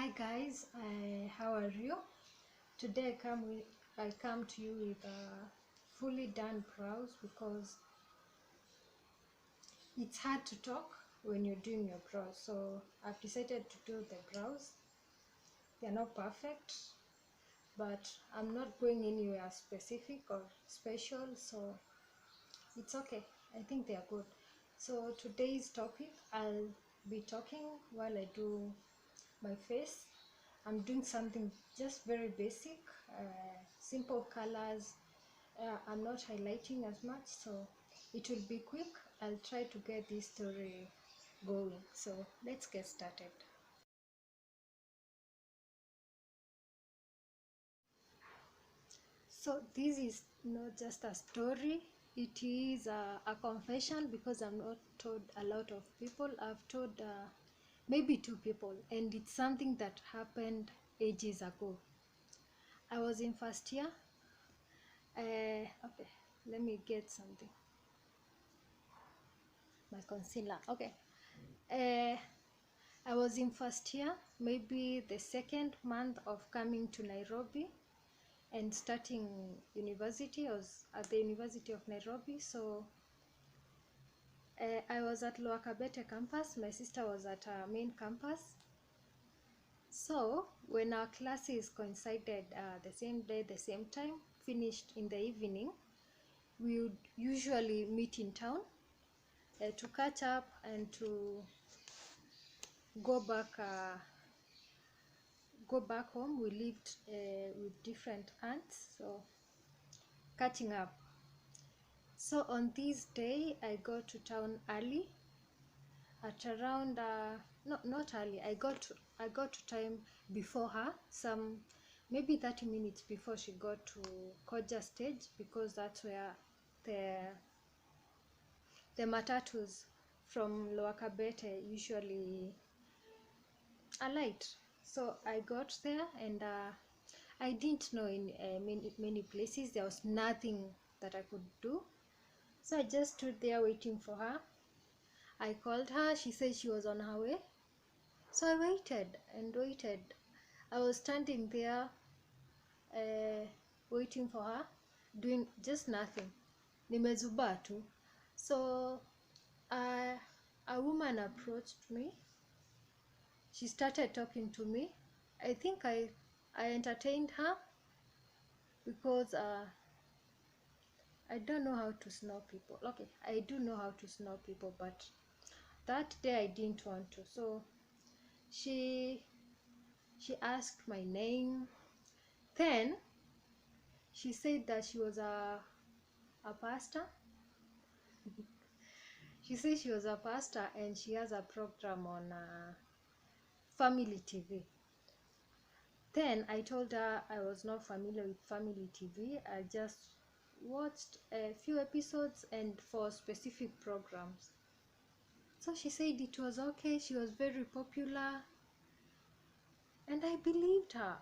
Hi guys, how are you? Today I come to you with fully done brows because it's hard to talk when you're doing your brows. So I've decided to do the brows. They're not perfect, but I'm not going anywhere specific or special, so it's okay. I think they are good. So today's topic, I'll be talking while I do my face. I'm doing something just very basic, simple colors. I'm not highlighting as much, so it will be quick. I'll try to get this story going. So let's get started. So this is not just a story, it is a confession because I'm not told a lot of people. I've told maybe 2 people, and it's something that happened ages ago. I was in first year. Okay, let me get something. My concealer. Okay. I was in first year, maybe the second month of coming to Nairobi and starting university. I was at the University of Nairobi, so I was at Lower Kabete campus. My sister was at our main campus. So when our classes coincided the same day, the same time, finished in the evening, we would usually meet in town to catch up and to go back home. We lived with different aunts, so catching up. So on this day I got to town early at around no, not early. I got to time before her, some maybe 30 minutes before she got to Koja stage, because that's where the matatus from Lower Kabete usually alight. So I got there, and I didn't know in many places. There was nothing that I could do, so I just stood there waiting for her. I called her. She said she was on her way, so I waited and waited. I was standing there waiting for her, doing just nothing. Nimezuba tu. So a woman approached me. She started talking to me. I think I entertained her because I don't know how to snore people. Okay, I do know how to snore people, but that day I didn't want to. So she asked my name. Then she said that she was a pastor. She said she was a pastor and she has a program on Family TV. Then I told her I was not familiar with Family TV. I just watched a few episodes and for specific programs. So she said it was okay. She was very popular, and I believed her.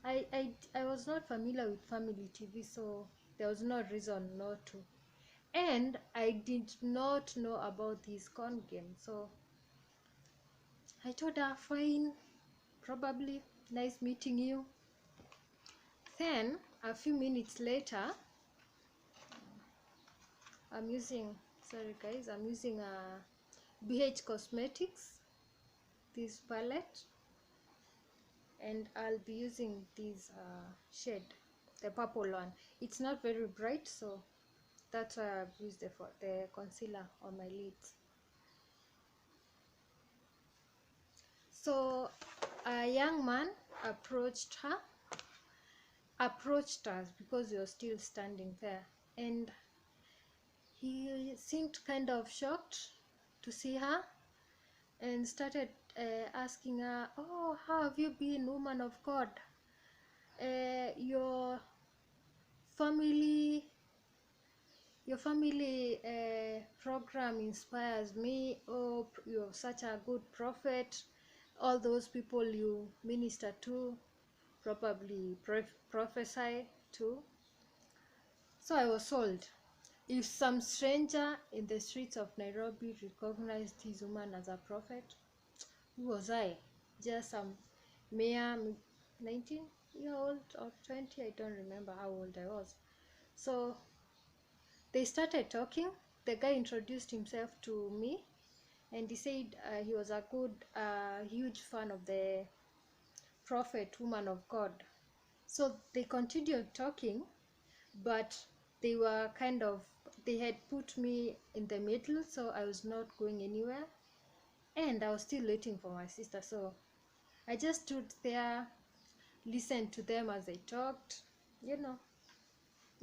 I was not familiar with Family TV, so there was no reason not to. And I did not know about this con game, so I told her, fine, probably, nice meeting you. Then a few minutes later, I'm using BH Cosmetics, this palette, and I'll be using this shade, the purple one. It's not very bright, so that's why I've used the concealer on my lids. So a young man approached us because we were still standing there, and he seemed kind of shocked to see her and started asking her, oh, how have you been, woman of God? Your family program inspires me. Oh, you're such a good prophet. All those people you minister to probably prophesy to. So I was sold. If some stranger in the streets of Nairobi recognized this woman as a prophet, who was I? just some mere 19-year-old or 20, I don't remember how old I was. So they started talking. The guy introduced himself to me, and he said he was a huge fan of the prophet, woman of God. So they continued talking, but they were they had put me in the middle, so I was not going anywhere, and I was still waiting for my sister. So I just stood there, listened to them as they talked,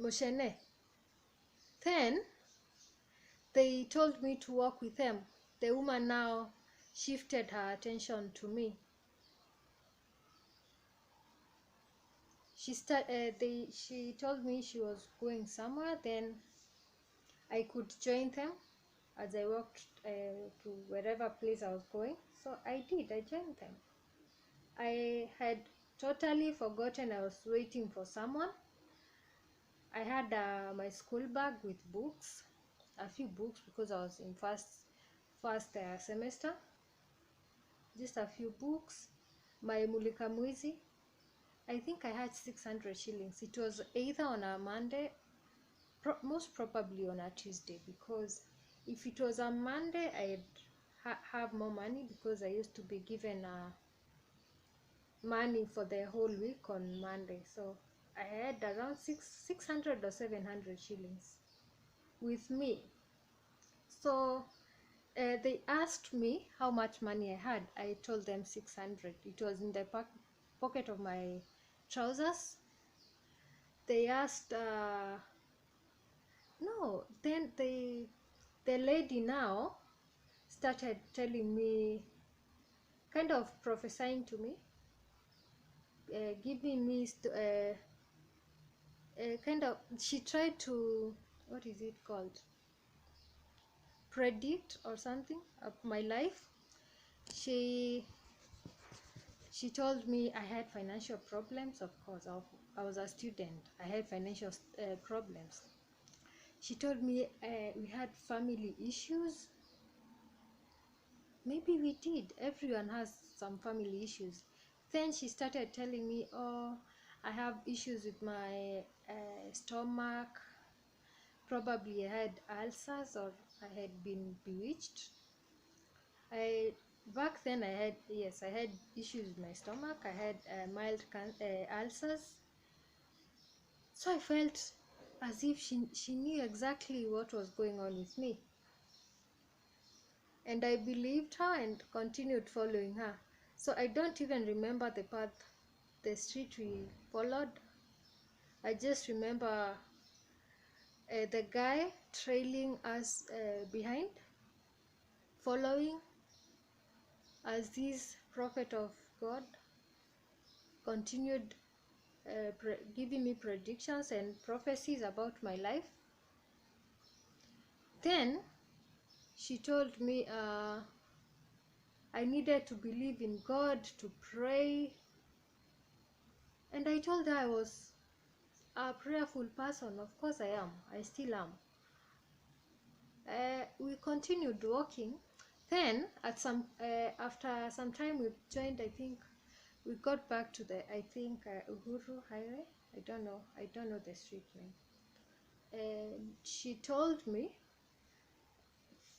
moshene. Then they told me to walk with them. The woman now shifted her attention to me. She told me she was going somewhere, then I could join them as I walked to wherever place I was going. So I did. I joined them. I had totally forgotten I was waiting for someone. I had my school bag with books, a few books, because I was in first semester. Just a few books. My mulika mwizi. I think I had 600 shillings. It was either on a Monday, most probably on a Tuesday, because if it was a Monday, I'd have more money, because I used to be given money for the whole week on Monday. So I had around 600 or 700 shillings with me. So they asked me how much money I had. I told them 600. It was in the pocket of my trousers. They asked, no, then the lady now started telling me, kind of prophesying to me, giving me kind of, she tried to, what is it called, predict or something of my life. She told me I had financial problems. Of course, I was a student. I had financial problems. She told me we had family issues. Maybe we did. Everyone has some family issues. Then she started telling me, oh, I have issues with my stomach. Probably I had ulcers, or I had been bewitched. Back then I had issues with my stomach. I had mild ulcers. So I felt as if she knew exactly what was going on with me. And I believed her and continued following her. So I don't even remember the street we followed. I just remember the guy trailing us behind, following, as this prophet of God continued giving me predictions and prophecies about my life. Then she told me I needed to believe in God, to pray, and I told her I was a prayerful person. Of course I am. I still am. We continued walking. Then after some time, we joined, I think we got back to the Uhuru Highway. I don't know the street name. And she told me,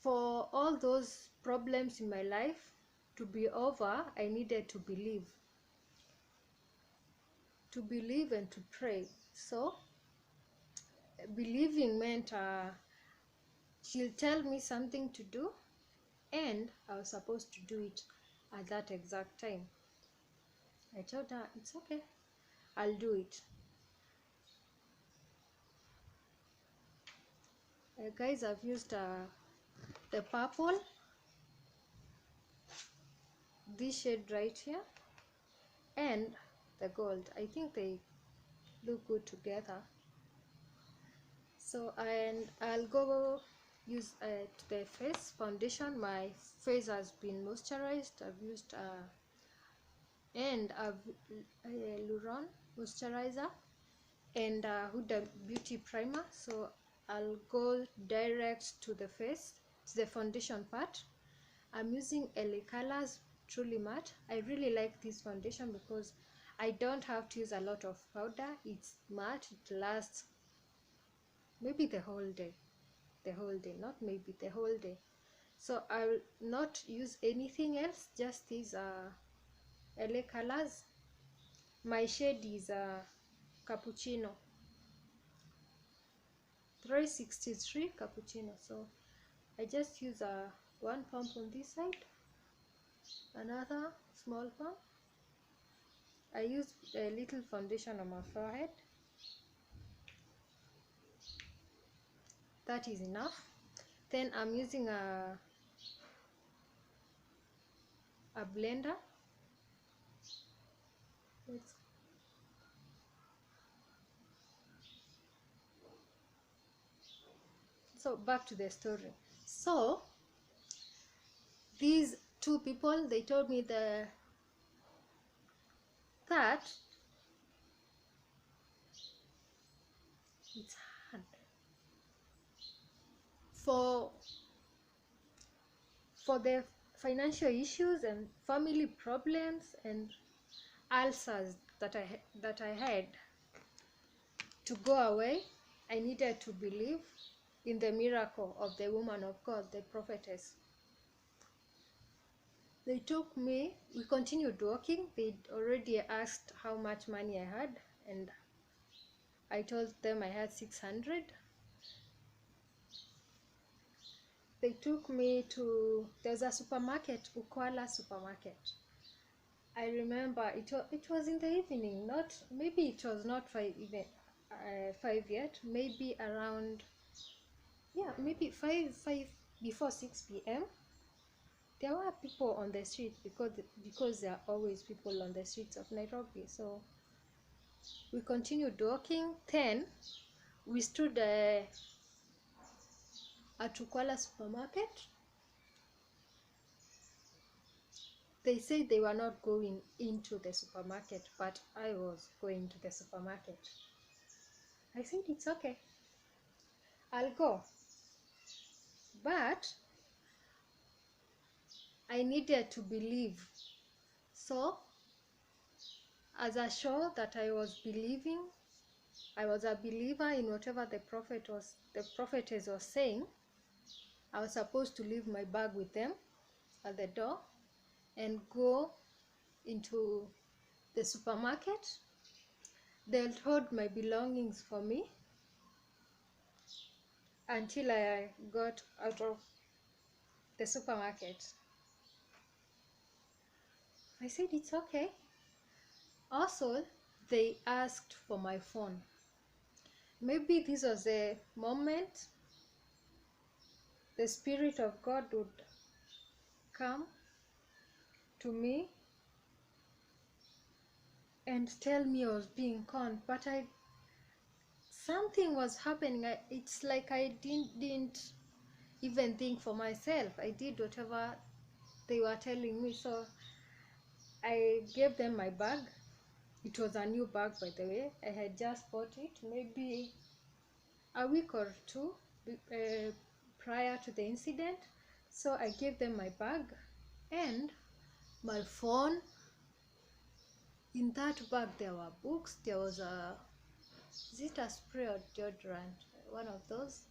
for all those problems in my life to be over, I needed to believe and to pray. So believing meant she'll tell me something to do, and I was supposed to do it at that exact time. I told her, it's okay, I'll do it. Guys, I've used the purple, this shade right here, and the gold. I think they look good together. So, and I'll go use the face foundation. My face has been moisturized. I've used Luron moisturizer and Huda Beauty primer. So I'll go direct to the face, to the foundation part. I'm using LA Colors truly matte. I really like this foundation because I don't have to use a lot of powder. It's matte, it lasts maybe the whole day, not maybe, the whole day. So I'll not use anything else, just these LA colors. My shade is cappuccino, 363 cappuccino. So I just use one pump on this side, another small pump. I use a little foundation on my forehead. That is enough. Then I'm using a blender. So back to the story. So these two people, they told me that it's hard for the financial issues and family problems and ulcers that I had to go away. I needed to believe in the miracle of the woman of God, the prophetess. They took me, we continued walking. They'd already asked how much money I had, and I told them I had 600. They took me to, there's a supermarket, Ukwala supermarket. I remember it was in the evening, not, maybe it was not 5 even 5 yet, maybe around, yeah, maybe 5 before 6 p.m. There were people on the street because there are always people on the streets of Nairobi. So we continued walking. Then we stood at Ukwala supermarket. They said they were not going into the supermarket, but I was going to the supermarket. I said, it's okay, I'll go. But I needed to believe. So as a show that I was believing, I was a believer in whatever the prophetess was saying, I was supposed to leave my bag with them at the door and go into the supermarket. They'll hold my belongings for me until I got out of the supermarket. I said, it's okay. Also, they asked for my phone. Maybe this was the moment the Spirit of God would come to me and tell me I was being conned, but something was happening. It's like I didn't even think for myself. I did whatever they were telling me. So I gave them my bag. It was a new bag, by the way. I had just bought it maybe a week or two prior to the incident. So I gave them my bag and my phone. In that bag there were books, there was is it a spray or deodorant, one of those.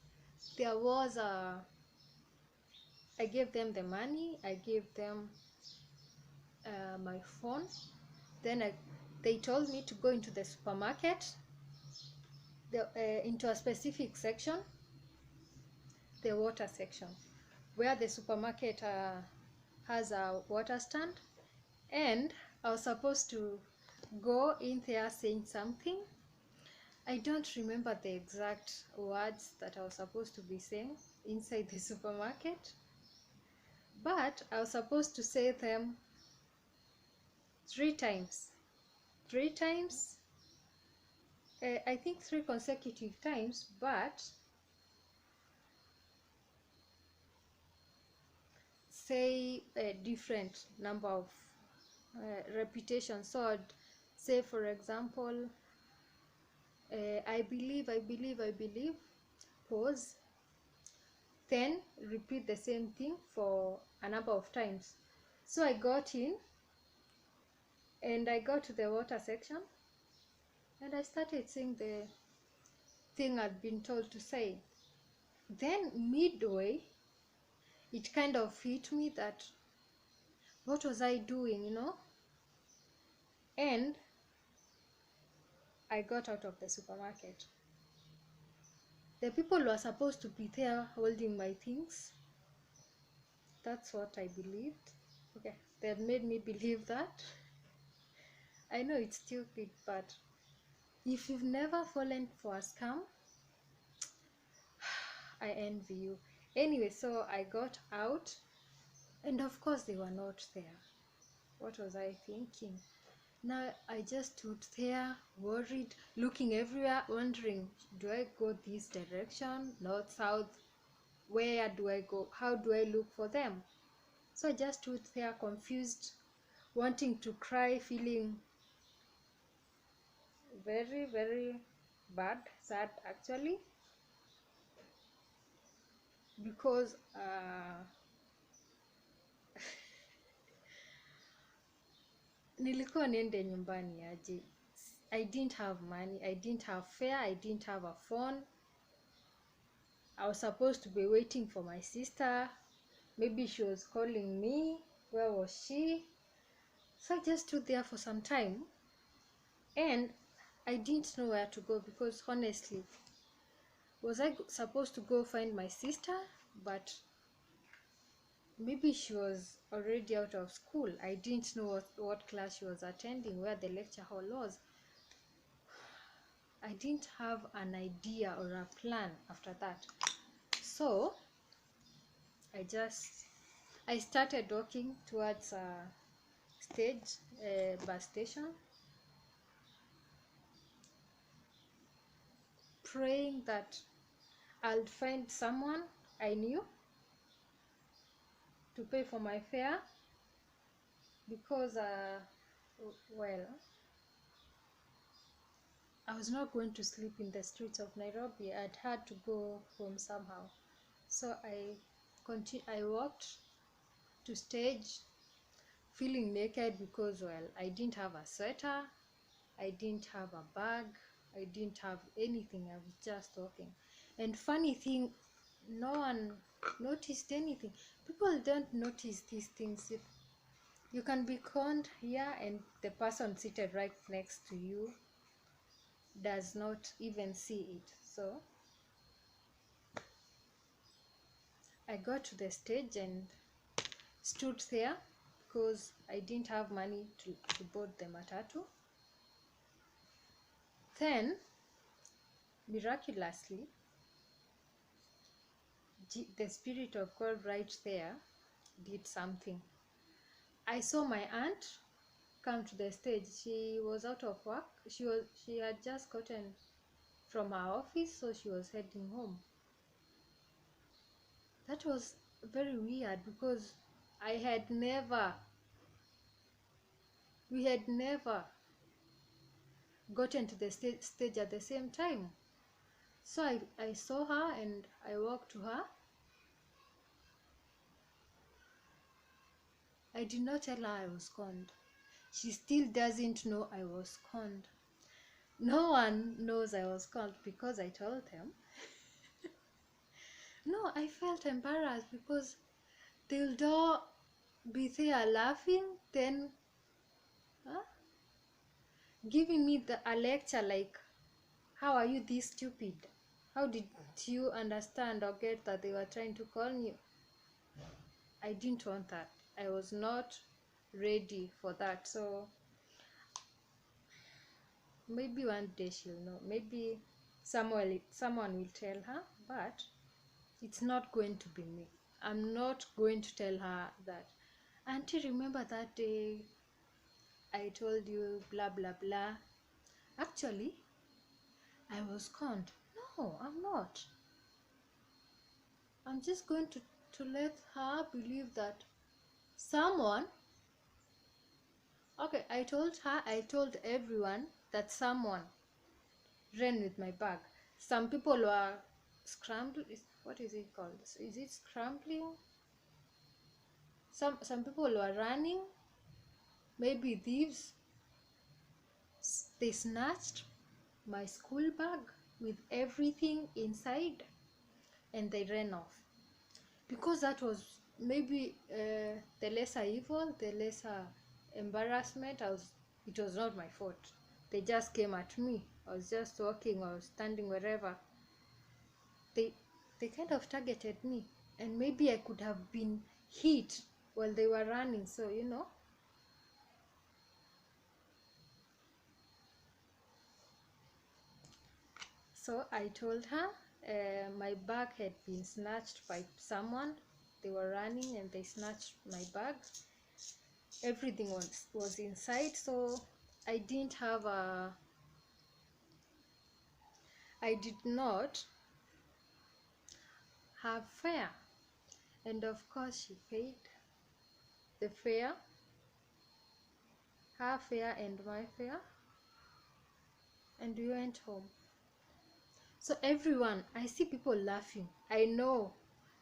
There was I gave them the money, I gave them my phone. Then they told me to go into the supermarket, into a specific section, the water section, where the supermarket has a water stand. And I was supposed to go in there saying something. I don't remember the exact words that I was supposed to be saying inside the supermarket, but I was supposed to say them 3 times. 3 times, I think 3 consecutive times, but say a different number of repetitions. So I'd say, for example, I believe, pause, then repeat the same thing for a number of times. So I got in and I got to the water section and I started saying the thing I'd been told to say. Then midway, it kind of hit me that what was I doing, And I got out of the supermarket. The people were supposed to be there holding my things. That's what I believed. Okay, they had made me believe that. I know it's stupid, but if you've never fallen for a scam, I envy you. Anyway, so I got out, and of course they were not there. What was I thinking? Now I just stood there, worried, looking everywhere, wondering, do I go this direction, north, south? Where do I go? How do I look for them? So I just stood there confused, wanting to cry, feeling very, very bad, sad actually, because nilikuwa niende nyumbani aje. I didn't have money, I didn't have fare, I didn't have a phone. I was supposed to be waiting for my sister. Maybe she was calling me. Where was she? So I just stood there for some time and I didn't know where to go because honestly, was I supposed to go find my sister? But maybe she was already out of school. I didn't know what class she was attending, where the lecture hall was. I didn't have an idea or a plan after that. So I started walking towards a bus station, praying that I'll find someone I knew to pay for my fare because, well, I was not going to sleep in the streets of Nairobi. I'd had to go home somehow. So I walked to stage feeling naked because, well, I didn't have a sweater, I didn't have a bag, I didn't have anything. I was just walking. And funny thing, no one noticed anything. People don't notice these things. If you can be conned here and the person seated right next to you does not even see it. So I got to the stage and stood there because I didn't have money to board the matatu. Then, miraculously, the Spirit of God right there did something. I saw my aunt come to the stage. She was out of work. She had just gotten from her office, so she was heading home. That was very weird because we had never gotten to the stage at the same time. So I saw her and I walked to her. I did not tell her I was conned. She still doesn't know I was conned. No one knows I was conned because I told them. No, I felt embarrassed because they'll all be there laughing, then giving me a lecture like, how are you this stupid? How did you understand or get that they were trying to con you? I didn't want that. I was not ready for that. So maybe one day she'll know. Maybe someone will tell her, but it's not going to be me. I'm not going to tell her that, Auntie, remember that day I told you blah blah blah. Actually, I was conned. No, I'm not. I'm just going to let her believe that someone, okay, I told everyone that someone ran with my bag. Some people were scrambling. What is it called? Is it scrambling? Some people were running, maybe thieves. They snatched my school bag with everything inside and they ran off, because that was maybe the lesser evil, the lesser embarrassment. It was not my fault. They just came at me. I was just walking, I was standing wherever. They kind of targeted me, and maybe I could have been hit while they were running. So so I told her my bag had been snatched by someone. They were running and they snatched my bag. Everything was inside, so I didn't have a I did not have fare. And of course she paid the fare, her fare and my fare, and we went home. So everyone, I see people laughing. I know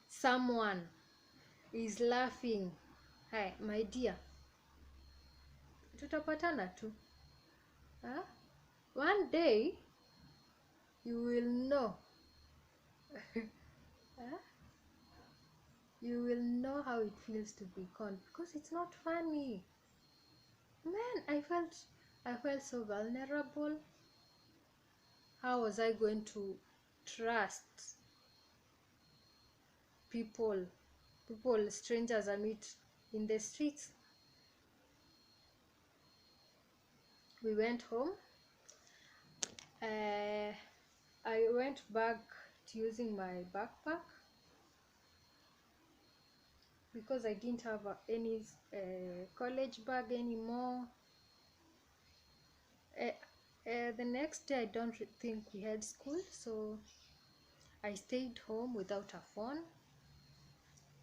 someone is laughing. Hi, my dear, tutapatana tu. Huh? One day you will know. Huh? You will know how it feels to be conned, because it's not funny. Man, I felt so vulnerable. How was I going to trust people, strangers I meet in the streets? We went home. I went back to using my backpack because I didn't have any college bag anymore. The next day I don't think we had school, so I stayed home without a phone,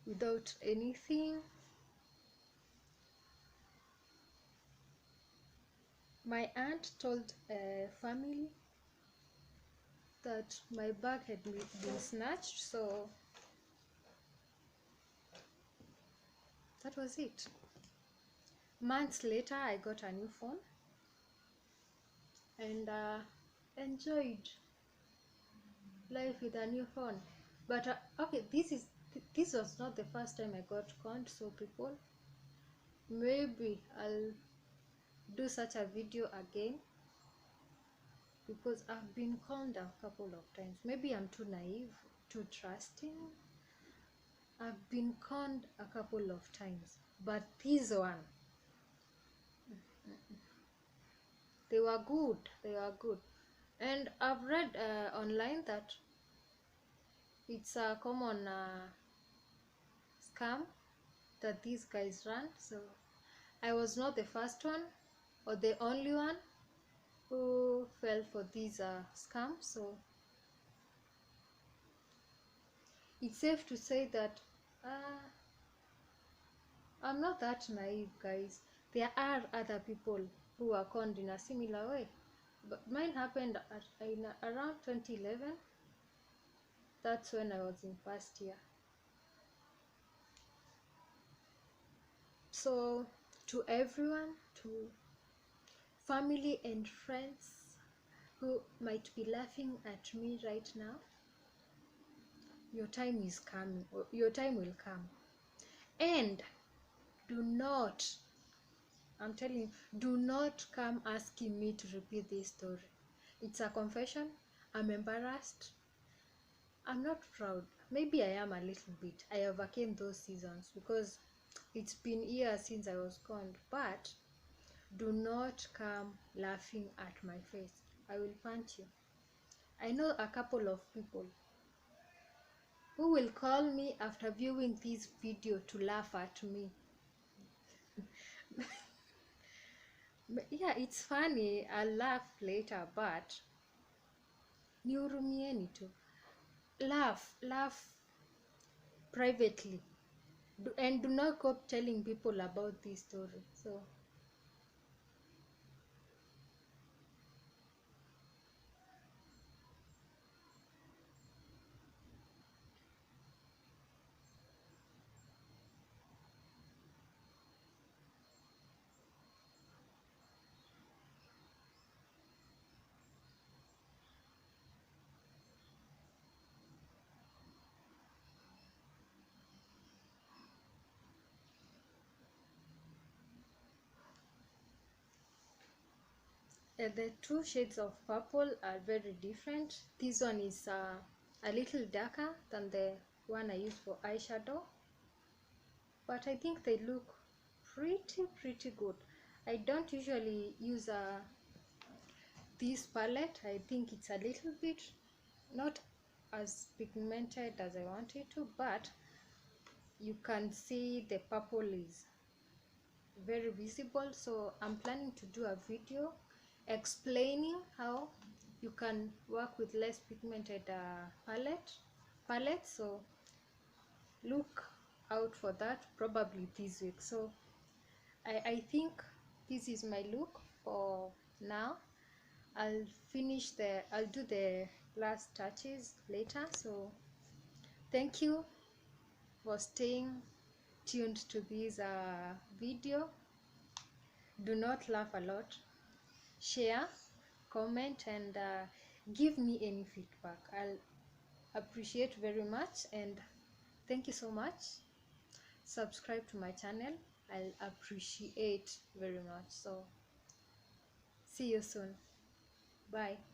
without anything. My aunt told family that my bag had been snatched, so that was it. Months later I got a new phone and enjoyed life with a new phone. But okay, this was not the first time I got conned, so people, maybe I'll do such a video again, because I've been conned a couple of times. Maybe I'm too naive, too trusting. I've been conned a couple of times, but this one, they were good. And I've read online that it's a common scam that these guys run. So I was not the first one or the only one who fell for these scams. So it's safe to say that I'm not that naive, guys. There are other people who are conned in a similar way, but mine happened in around 2011. That's when I was in first year. So to everyone, to family and friends who might be laughing at me right now, your time is coming, or your time will come. And do not, I'm telling you, do not come asking me to repeat this story. It's a confession. I'm embarrassed. I'm not proud. Maybe I am a little bit. I overcame those seasons because it's been years since I was conned. But do not come laughing at my face. I will punch you. I know a couple of people who will call me after viewing this video to laugh at me. Yeah, it's funny. I'll laugh later, but nihurumieni tu. Laugh privately. And do not go telling people about this story. So The two shades of purple are very different. This one is a little darker than the one I use for eyeshadow, but I think they look pretty good. I don't usually use this palette. I think it's a little bit not as pigmented as I want it to, but you can see the purple is very visible. So I'm planning to do a video explaining how you can work with less pigmented palette. So look out for that probably this week. So I think this is my look for now. I'll do the last touches later. So thank you for staying tuned to this video. Do not laugh a lot, share, comment, and give me any feedback. I'll appreciate very much, and thank you so much. Subscribe to my channel. I'll appreciate very much. So see you soon. Bye.